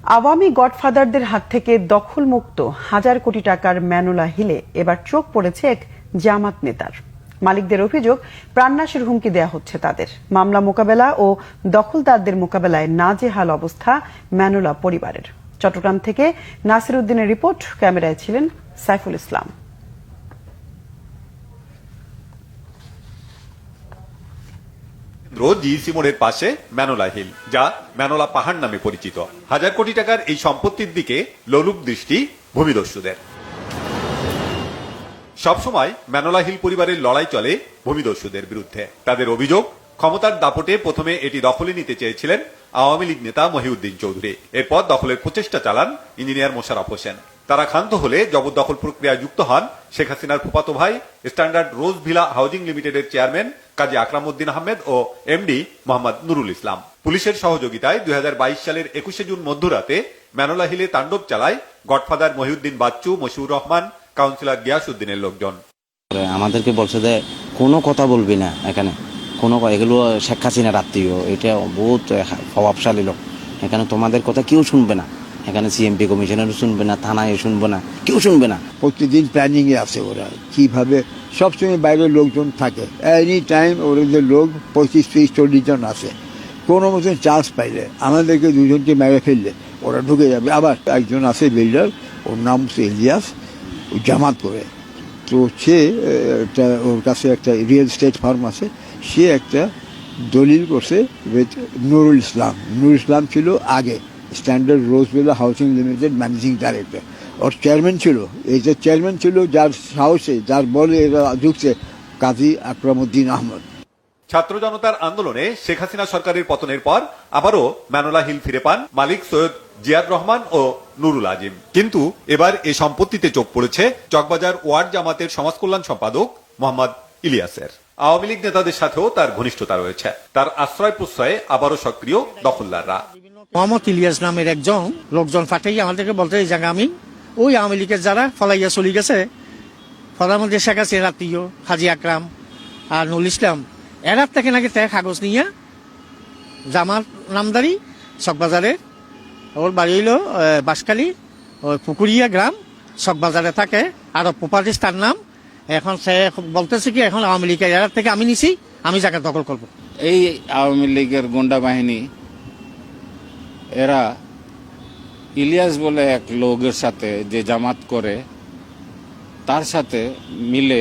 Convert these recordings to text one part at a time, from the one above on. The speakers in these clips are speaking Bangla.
আওয়ামী গডফাদারদের হাত থেকে দখলমুক্ত হাজার কোটি টাকার ম্যানোলা হিলে এবার চোখ পড়েছে এক জামাত নেতার। মালিকদের অভিযোগ, প্রাণনাশের হুমকি দেয়া হচ্ছে তাদের। মামলা মোকাবেলা ও দখলদারদের মোকাবেলায় নাজেহাল অবস্থা ম্যানোলা পরিবারের। চট্টগ্রাম থেকে নাসির উদ্দিনের রিপোর্ট, ক্যামেরায় ছিলেন সাইফুল ইসলাম। জিইসি মোড়ের পাশে ম্যানোলা হিল, যা ম্যানোলা পাহাড় নামে পরিচিত। হাজার কোটি টাকার এই সম্পত্তির দিকে লোলুপ দৃষ্টি ভূমিদস্যুদের। সবসময় ম্যানোলা হিল পরিবারের লড়াই চলে ভূমিদস্যুদের বিরুদ্ধে। তাদের অভিযোগ, ক্ষমতার দাপটে প্রথমে এটি দখলে নিতে চেয়েছিলেন আওয়ামী লীগ নেতা মহিউদ্দিন চৌধুরী। এরপর দখলের প্রচেষ্টা চালান ইঞ্জিনিয়ার মোশাররফ হোসেন। তারা ক্ষান্ত হলে জবরদখল প্রক্রিয়ায় যুক্ত হন শেখ হাসিনার ফুফাতো ভাই, স্ট্যান্ডার্ড রোজ ভিলা হাউজিং লিমিটেডের চেয়ারম্যান কাজী আকরাম উদ্দিন আহমেদ ও এমডি মোহাম্মদ নুরুল ইসলাম। পুলিশের সহযোগিতায় 2022 সালের 21শে জুন মধ্যরাতে ম্যানোলা হিলে তাণ্ডব চালায় গডফাদার মহিউদ্দিন বাচ্চু, মশিউর রহমান, কাউন্সিলর গিয়াসউদ্দিনের লোকজন। আমাদেরকে বলছে যে কোনো কথা বলবি না এখানে, কোনো এগুলো শেখ হাসিনার আত্মীয়, এটা বহুত প্রভাবশালী লোক, এখানে তোমাদের কথা কেউ শুনবে না, এখানে সিএমপি কমিশনারও শুনবে না, থানায় শুনবে না, কেউ শুনবে না। প্রতিদিন প্ল্যানিং এ আছে ওরা, কিভাবে সবসময় বাইরের লোকজন থাকে, এনি টাইম ওদের লোক 25-30-40 জন আছে। কোনো মতন চান্স পাইলে আমাদেরকে দুজনকে মেরে ফেললে ওরা ঢুকে যাবে। আবার একজন আছে বিল্ডার, ওর নাম হচ্ছে ইলিয়াস, জামাত করে। তো সে ওর কাছে একটা রিয়েল এস্টেট ফার্ম আছে, সে একটা দলিল করছে উইথ নুরুল ইসলাম। নুরুল ইসলাম ছিল আগে Standard Rose Villa Housing Limited managing director, ওর চেয়ারম্যান ছিল। এই যে চেয়ারম্যান ছিল, যার সাহসে, যার বলে এরা ঢুকছে, কাজী আকরাম উদ্দিন আহমদ। ছাত্র জনতার আন্দোলনে শেখ হাসিনা সরকারের পতনের পর আবারও ম্যানোলা হিল ফিরে পান মালিক সৈয়দ জিয়াদ রহমান ও নুরুল আজিম। কিন্তু এবার এ সম্পত্তিতে চোখ পড়েছে চকবাজার ওয়ার্ড জামাতের সমাজ কল্যাণ সম্পাদক মোহাম্মদ ইলিয়াসের। আওয়ামী লীগ নেতাদের সাথেও তার ঘনিষ্ঠতা রয়েছে। তার আশ্রয় প্রশ্রয়ে আবারও সক্রিয় দখলদাররা। মোহাম্মদ ইলিয়াস নামের একজন লোকজন পাঠাই আমাদেরকে বলতে, এই জায়গা আমি ওই আওয়ামী লীগের যারা ফলাইয়া চলে গেছে, প্রধানমন্ত্রী শেখ হাসিনার আত্মীয় হাজী আকরাম আর নুরুল ইসলাম, এরা থেকে নাকি কাগজ নিয়ে জামার নামদারি চকবাজারে, ওর বাড়ি হইল বাঁশখালী, ওই পুকুরিয়া গ্রাম, চকবাজারে থাকে। আর প্রপার্টিস তার নাম। এখন সে বলতেছে কি, এখন আওয়ামী লীগের এরা থেকে আমি নিছি, আমি জায়গা দখল করব। এই আওয়ামী লীগের গুন্ডা বাহিনী এরা ইলিয়াস বলে এক লোকের সাথে যে জামাত করে, তার সাথে মিলে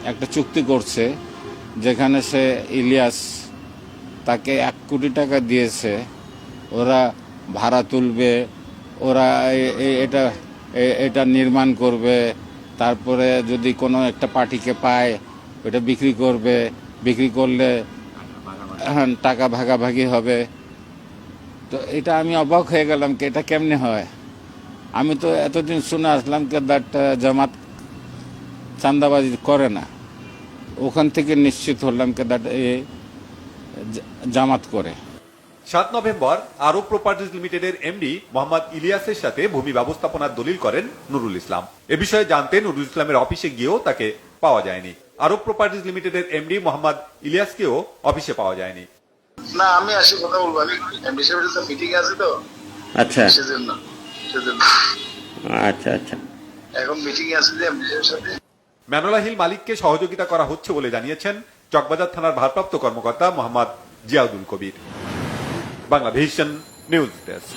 একটা চুক্তি করছে, যেখানে সে ইলিয়াস তাকে 1 কোটি টাকা দিয়েছে, ওরা ভাড়া তুলবে, ওরা এটা নির্মাণ করবে, তারপরে যদি কোনো একটা পার্টিকে পায় ওটা বিক্রি করবে, বিক্রি করলে টাকা ভাগাভাগি হবে। তো এটা আমি অবাক হয়ে গেলাম কি এটা কেমনে হয়। আমি তো এতদিন শুনে আসলাম কি জামাত চাঁদাবাজি করে না, ওখান থেকে নিশ্চিত হলাম কি জামাত করে। 7 নভেম্বর আরব প্রপার্টিজ লিমিটেডের এমডি মোহাম্মদ ইলিয়াসের সাথে ভূমি ব্যবস্থাপনার দলিল করেন নুরুল ইসলাম। এ বিষয়ে জানতে নুরুল ইসলামের অফিসে গিয়েও তাকে পাওয়া যায়নি। আরব প্রপার্টিজ লিমিটেডের এমডি মোহাম্মদ ইলিয়াসকেও অফিসে পাওয়া যায়নি। না, আমি আসি কথা বলবো, আমি এমডি সাহেবের সাথে মিটিং আছে তো। আচ্ছা, সেজন্য আচ্ছা আচ্ছা, এখন মিটিং আছে যে এমডি সাহেবের সাথে। ম্যানোলা হিল মালিককে সহযোগিতা করা হচ্ছে বলে জানিয়েছেন চকবাজার থানার ভারপ্রাপ্ত কর্মকর্তা মোহাম্মদ জিয়াউল কবির। Banglavision news desk.